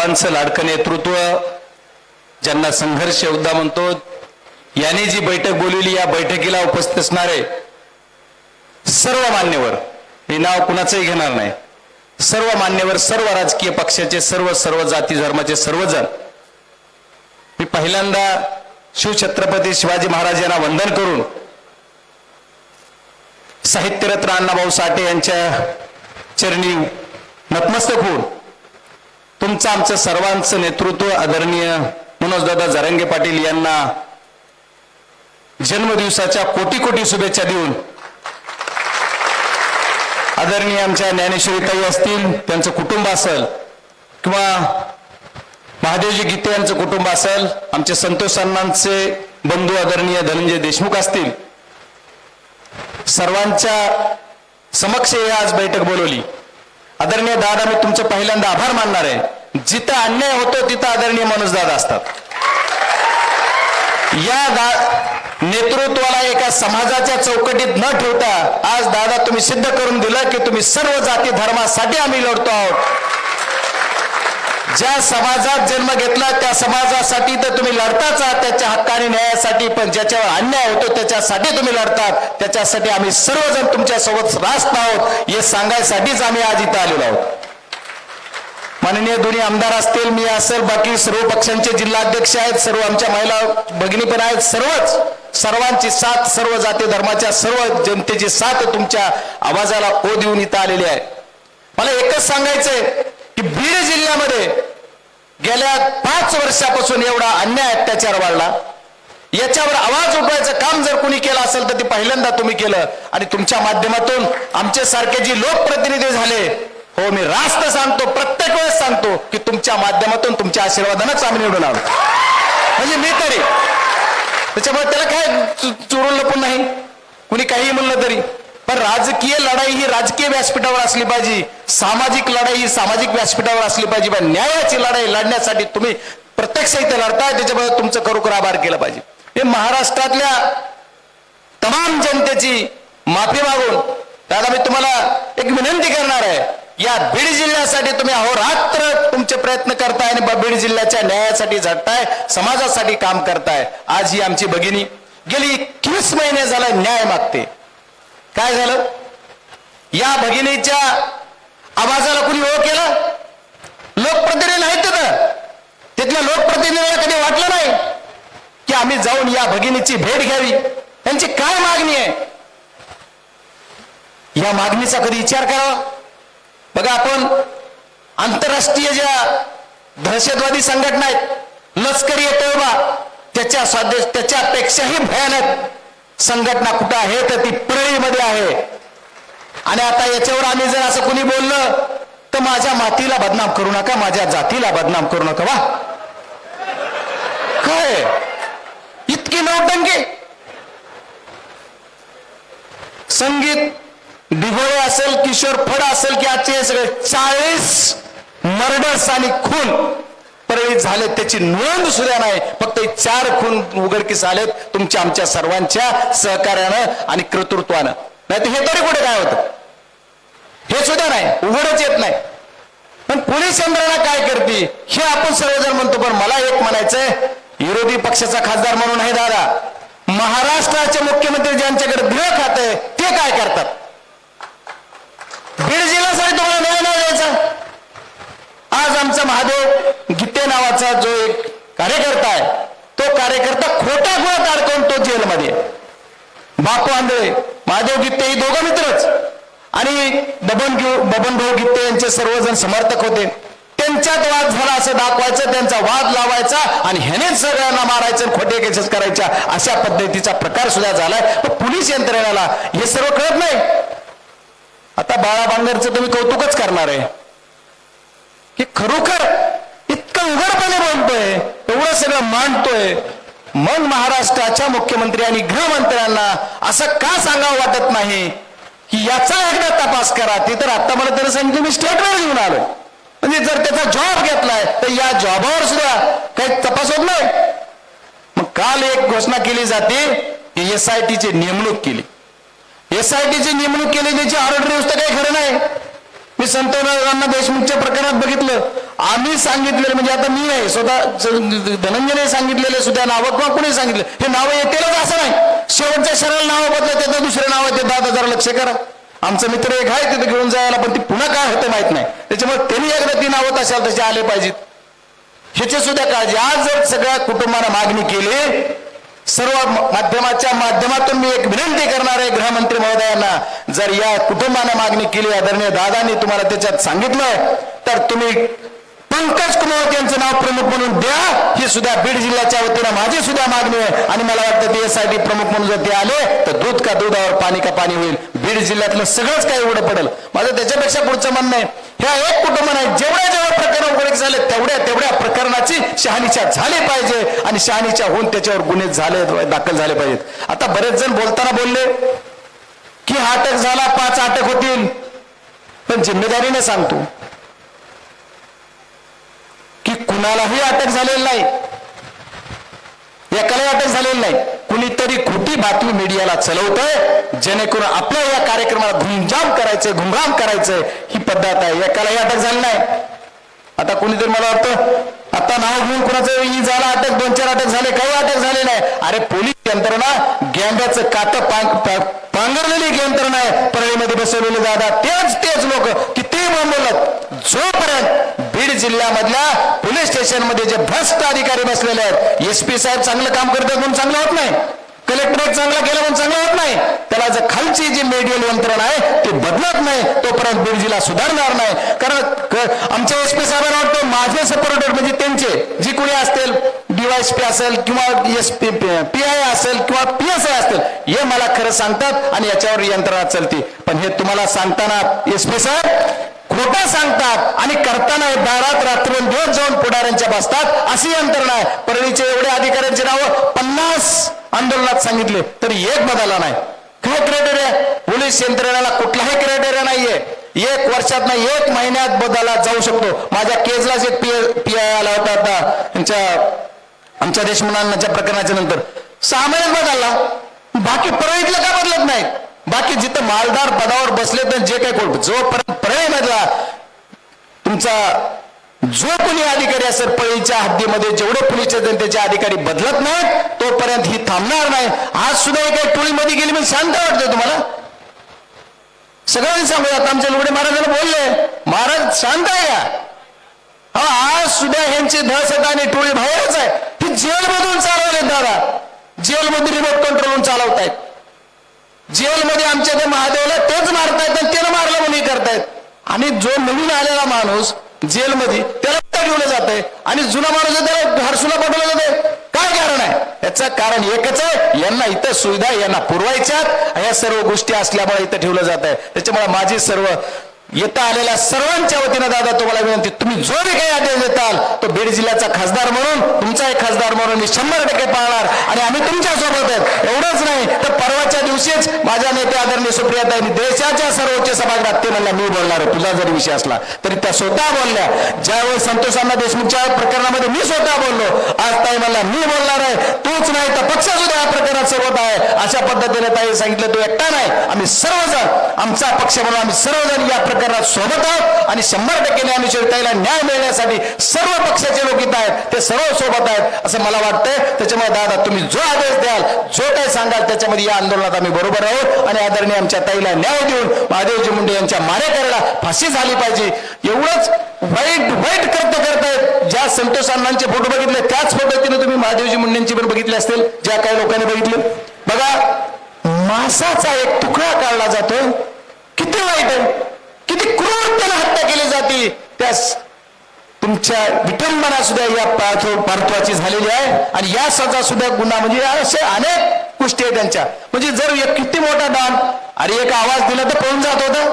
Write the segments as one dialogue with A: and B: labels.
A: सर्वांचं लाडकं नेतृत्व, ज्यांना संघर्ष योद्धा म्हणतो, यांनी जी बैठक बोलवली, या बैठकीला उपस्थित असणारे सर्व मान्यवर, हे नाव कुणाचंही घेणार नाही, सर्व मान्यवर, सर्व राजकीय पक्षाचे सर्व जाती धर्माचे सर्वजण, मी पहिल्यांदा शिवछत्रपती शिवाजी महाराज यांना वंदन करून साहित्यरत्न अण्णाभाऊ साठे यांच्या चरणी नतमस्तक होऊन तुमचं आमचं सर्वांचं नेतृत्व आदरणीय मनोजदादा जरांगे पाटील यांना जन्मदिवसाच्या कोटी शुभेच्छा देऊन, आदरणीय आमच्या ज्ञानेश्वरीताई असतील, त्यांचं कुटुंब असेल, किंवा महादेवजी गीते यांचं कुटुंब असेल, आमचे संतोष अण्णांचे बंधू आदरणीय धनंजय देशमुख असतील, सर्वांच्या समक्ष आज बैठक बोलवली. आदरणीय दादा, मी तुमचं पहिल्यांदा आभार मानणार आहे. जिथं अन्याय होतो तिथं आदरणीय मनोजदादा असतात. या नेतृत्वाला एका समाजाच्या चौकटीत न ठेवता आज दादा तुम्ही सिद्ध करून दिलं की तुम्ही सर्व जाती धर्मासाठी आम्ही लढतो आहोत. ज्या समाजात जन्म घेतला त्या समाजासाठी तर तुम्ही लढताच आहात, त्याच्या हक्काने न्यायासाठी, पण ज्याच्यावर अन्याय होतो त्याच्यासाठी तुम्ही लढतात. त्याच्यासाठी आम्ही सर्वजण तुमच्या सोबत रास्त आहोत हे सांगायसाठीच आम्ही आज इथं आलेलो आहोत. माननीय दोन्ही आमदार असतील, मी असेल, बाकी सर्व पक्षांचे जिल्हाध्यक्ष आहेत, सर्व आमच्या महिला भगिनी पण आहेत, सर्वांची साथ, सर्व जाती धर्माच्या सर्व जनतेची साथ तुमच्या आवाजाला ओ देऊन इथं आलेली आहे. मला एकच सांगायचंय की बीड जिल्ह्यामध्ये गेल्या 5 वर्षापासून एवढा अन्याय अत्याचार वाढला. याच्यावर आवाज उठवायचं काम जर कोणी केलं असेल तर ते पहिल्यांदा तुम्ही केलं, आणि तुमच्या माध्यमातून आमचे सारखे जी लोकप्रतिनिधी झाले, हो मी रास्त सांगतो, प्रत्येक वेळेस सांगतो की तुमच्या माध्यमातून तुमच्या आशीर्वादानंच आम्ही निवडून आलो. म्हणजे मी तरी त्याच्यामुळे त्याला काय चोरून लपून नाही, कुणी काही म्हणलं तरी, पण राजकीय लढाई ही राजकीय व्यासपीठावर असली पाहिजे, सामाजिक लढाई ही सामाजिक व्यासपीठावर असली पाहिजे. पण न्यायाची लढाई लढण्यासाठी तुम्ही प्रत्यक्ष इथे लढताय, त्याच्याबद्दल तुमचं खरोखर आभार केलं पाहिजे. हे महाराष्ट्रातल्या तमाम जनतेची माफी मागून दादा मी तुम्हाला एक विनंती करणार आहे, या बीड जिल्ह्यासाठी तुम्ही अहोरात्र तुमचे प्रयत्न करताय आणि बीड जिल्ह्याच्या न्यायासाठी झटताय, समाजासाठी काम करताय. आज ही आमची भगिनी गेली 21 महिने झाला न्याय मागते. काय झालं? या भगिनीच्या आवाजाला कुणी हो केलं? लोकप्रतिनिधी नाहीत तिथल्या लोकप्रतिनिधीला कधी वाटलं नाही की आम्ही जाऊन या भगिनीची भेट घ्यावी, त्यांची काय मागणी आहे या मागणीचा कधी विचार करावा. बघा, आपण आंतरराष्ट्रीय ज्या दहशतवादी संघटना आहेत, लष्करी तोयबा, त्याच्यापेक्षाही भयानक संघटना कुठं आहे तर ती परळीमध्ये आहे. आणि आता याच्यावर आम्ही जर असं कोणी बोललं तर माझ्या मातीला बदनाम करू नका, माझ्या जातीला बदनाम करू नका. वा काय इतकी नौटंकी. संगीत दिघोळे असेल, किशोर फड असेल, की आजचे सगळे 40 मर्डर्स आणि खून परळीत झाले, त्याची नोंद सुद्धा नाही. फक्त 4 खून उघडकीस आलेत तुमच्या आमच्या सर्वांच्या सहकार्यानं आणि कर्तृत्वानं. नाही तर हे तरी कुठे काय होतं हे सुद्धा नाही, उघडच येत नाही. पण पोलीस यंत्रणा काय करते हे आपण सर्वजण म्हणतो. पण मला एक म्हणायचंय, विरोधी पक्षाचा खासदार म्हणून आहे दादा, महाराष्ट्राचे मुख्यमंत्री ज्यांच्याकडे गृह खाते ते काय करतात? बीड जिल्ह्यासाठी तुम्हाला न्याय नाही द्यायचा. आज आमचा महादेव गीते नावाचा जो एक कार्यकर्ता आहे, तो कार्यकर्ता खोट्या गुन्ह्यात अडकवून तो जेलमध्ये. बापू आंधळे, महादेव गीते ही दोघं मित्रच, आणि बबनभाऊ गीते यांचे सर्वजण समर्थक होते. त्यांच्यात वाद झाला असं दाखवायचं, त्यांचा वाद लावायचा आणि ह्यानेच सगळ्यांना मारायचं, खोटे केसेस करायच्या, अशा पद्धतीचा प्रकार सुद्धा झालाय. पण पोलीस यंत्रणेला हे सर्व कळत नाही. आता बाळा बांगरचं तुम्ही कौतुकच करणार आहे की खरोखर इतकं उघडपणे बोलतोय, एवढं सगळं मांडतोय, मग महाराष्ट्राच्या मुख्यमंत्री आणि गृहमंत्र्यांना असं का सांगावं वाटत नाही की याचा एकदा तपास करा. ते तर आता मला त्याला सांगितलं मी स्टेटवर घेऊन आलो. म्हणजे जर त्याचा जॉब घेतलाय तर या जॉबावर सुद्धा काही तपास होत नाही. मग काल एक घोषणा केली जाते की SITची नेमणूक केली. SITची नेमणूक केली, त्याची ऑर्डर न्यूज तर काही खरं नाही. मी संतोषरावांना देशमुखच्या प्रकरणात बघितलं, आम्ही सांगितलेलं म्हणजे आता मी नाही, स्वतः धनंजयने सांगितलेले सुद्धा नावं किंवा कुणी सांगितलं हे नावं येतीलच असं नाही, शेवटच्या क्षणाला नावं बदलत येतात, दुसरे नाव येते, 10,000 लक्ष करा. आमचा मित्र एक आहे तिथे घेऊन जायला, पण ती पुन्हा काय होतं माहित नाही, त्याच्यामुळे त्यांनी एकदा ती नावं तशाला तसे आले पाहिजेत ह्याची सुद्धा काळजी. आज जर सगळ्या कुटुंबानं मागणी केली, सर्व माध्यमाच्या माध्यमातून मी एक विनंती करणार आहे गृहमंत्री महोदयांना, जर या कुटुंबाने मागणी केली, आदरणीय दादांनी तुम्हाला त्याच्यात सांगितलं, तर तुम्ही पंकज कुमार यांचं नाव प्रमुख म्हणून द्या. ही सुद्धा बीड जिल्ह्याच्या वतीनं माझी सुद्धा मागणी आहे. आणि मला वाटतं TSIT प्रमुख म्हणून जर ते आले तर दूध का दुधावर पाणी का पाणी होईल. बीड जिल्ह्यातलं सगळंच काही उघडं पडेल. माझं त्याच्यापेक्षा पुढचं म्हणणं आहे, ह्या एक कुटुंब नाही, जेवढ्या प्रकरण उघडीक झाले तेवढ्या प्रकरणाची शहानिशा झाली पाहिजे आणि शहानिशा होऊन त्याच्यावर गुन्हे दाखल झाले पाहिजेत. आता बरेच जण बोलताना बोलले की हा अटक झाला, 5 अटक होतील, पण जिम्मेदारीने सांगतो की कुणालाही अटक झालेली नाही, एकालाही अटक झालेली नाही. कुणीतरी खोटी बातमी मीडियाला चलवतंय जेणेकरून आपल्या या कार्यक्रमाला घुमजाम करायचंय, घुमघाम करायचंय, ही पद्धत आहे. एकालाही अटक झाली नाही. आता कुणीतरी मला वाटतं आता नाव घेऊन कुणाचं ही झाला अटक, 2-4 अटक झाले, काही अटक झाले नाही. अरे पोलीस यंत्रणा गेंड्याचं कातं पांघरलेली यंत्रणा आहे, परळीमध्ये बसवलेले दादा तेच लोक किती बोलत, जोपर्यंत बीड जिल्ह्यामधल्या पोलीस स्टेशन मध्ये जे भ्रष्ट अधिकारी बसलेले आहेत, SP साहेब चांगलं काम करतात म्हणून चांगलं होत नाही, कलेक्टर चांगला केला म्हणून चांगलं होत नाही, त्याला जर खालची जी मीडियल यंत्रणा आहे ती बदलत नाही तोपर्यंत बीड जिल्हा सुधारणार नाही. कारण आमच्या SP साहेबांना वाटतं माझे सपोर्टर म्हणजे त्यांचे जी कोणी असतील, DYSP असेल किंवा PI असेल किंवा PSI असतील, हे मला खरं सांगतात आणि याच्यावर यंत्रणा चलते. पण हे तुम्हाला सांगताना SP साहेब खोटं सांगतात आणि करताना दारात रात्रंदिवस जाऊन पुढाऱ्यांच्या बसतात, अशी यंत्रणा आहे. परळीचे एवढे अधिकाऱ्यांचे नाव 50 आंदोलनात सांगितले तरी एक बदलला नाही. काय क्रायटेरिया? पोलीस यंत्रणेला कुठलाही क्रायटेरिया नाहीये. 1 वर्षात नाही 1 महिन्यात बदलला जाऊ शकतो. माझ्या केजलाच एक PI आला होता आता आमच्या देशमुखांच्या प्रकरणाच्या नंतर 6 महिन्यात बदलला. बाकी परळीतलं का बदलत नाही? बाकी जिथं मालदार पदावर बसले तर जे काही जोपर्यंत परळीमधला तुमचा जो कोणी अधिकारी असेल परळीच्या हद्दीमध्ये जेवढे पोलीस जनतेचे अधिकारी बदलत नाहीत तोपर्यंत ही थांबणार नाही. आज सुद्धा काही टोळीमध्ये गेली म्हणजे शांत वाटतंय तुम्हाला? सगळ्यांनी सांगूयात, आमच्या लुगडे महाराजांना बोलले, महाराज शांत आहे का? आज सुद्धा ह्यांची दहशत आणि टोळी बाहेरच आहे. ही जेलमधून चालवले दादा, जेलमध्ये रिमोट कंट्रोलून चालवतायत. जेलमध्ये आमच्या ते महादेवला तेच मारतायत आणि त्याला मारलं म्हणून करतायत. आणि जो नवीन आलेला माणूस जेलमध्ये त्याला ठेवलं जात आहे आणि जुना माणूस त्याला हर्सुला पाठवलं जाते. काय कारण आहे? याचं कारण एकच आहे, यांना इथं सुविधा यांना पुरवायच्यात, या सर्व गोष्टी असल्यामुळे इथं ठेवलं जात आहे. त्याच्यामुळे माझी सर्व येता आलेल्या सर्वांच्या वतीनं दादा तुम्हाला विनंती, तुम्ही जो बी काही आदेश देताल तो बीड जिल्ह्याचा खासदार म्हणून, तुमचा एक खासदार म्हणून मी 100% पाळणार आणि आम्ही तुमच्या सोबत आहेत. एवढंच नाही तर परवाच्या दिवशीच माझ्या नेते आदरणीय सुप्रियाताईंनी देशाच्या सर्वोच्च सभागृहात ते म्हणला मी बोलणार आहे, तुझा जरी विषय असला तरी त्या स्वतः बोलल्या. ज्यावेळेस संतोषांना देशमुखच्या प्रकरणामध्ये मी स्वतः बोललो, आज ताई म्हणला मी बोलणार आहे, तूच नाही तर पक्ष सुद्धा या प्रकरणात सोबत आहे. अशा पद्धतीने ताई सांगितलं, तो एकटा नाही, आम्ही सर्वजण, आमचा पक्ष म्हणून आम्ही सर्वजण या प्रकरणात सोबत आहोत आणि 100% ज्ञानेश्वरीताईला न्याय मिळण्यासाठी सर्व पक्षाचे लोक इथं आहेत, ते सर्व सोबत आहेत असं मला वाटतंय. त्याच्यामुळे दादा तुम्ही जो आदेश द्याल, जो काही सांगाल त्याच्यामध्ये या आंदोलनात आम्ही बरोबर आहोत आणि आदरणीय आमच्या ताईला न्याय देऊन महादेवजी मुंडे यांच्या मारेकऱ्याला फाशी झाली पाहिजे. एवढंच वाईट कृत्य करतायत. ज्या संतोष अण्णांचे फोटो बघितले त्याच पद्धतीने तुम्ही महादेवजी मुंडेंची पण बघितले असतील, ज्या काही लोकांनी बघितले. बघा, मासाचा एक तुकडा काढला जातो, किती वाईट आहे, किती क्रूरतेने हत्या केली जाते. त्यास तुमच्या विटंबना सुद्धा या पार्थवाची झालेली आहे आणि या सजा सुद्धा गुन्हा, म्हणजे असे अनेक गोष्टी आहेत त्यांच्या. म्हणजे जर किती मोठा डान, अरे एक आवाज दिला तर पळून जात होता,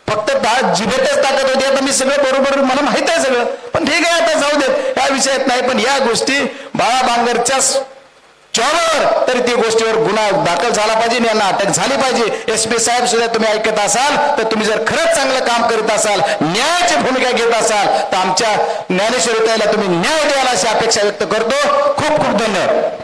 A: फक्त जिभेतच ताकद होती. आता मी सगळं बरोबर, मला माहित आहे सगळं, पण ठीक आहे आता जाऊ देत, या विषयात नाही. पण या गोष्टी बाळा बांगरच्या चॉवर तरी ती गोष्टीवर गुन्हा दाखल झाला पाहिजे, यांना अटक झाली पाहिजे. SP साहेब सुद्धा तुम्ही ऐकत असाल तर तुम्ही जर खरंच चांगलं काम करीत असाल, न्यायाची भूमिका घेत असाल तर आमच्या ज्ञानेश्वरीताईला तुम्ही न्याय द्याल अशी अपेक्षा व्यक्त करतो. खूप खूप धन्यवाद.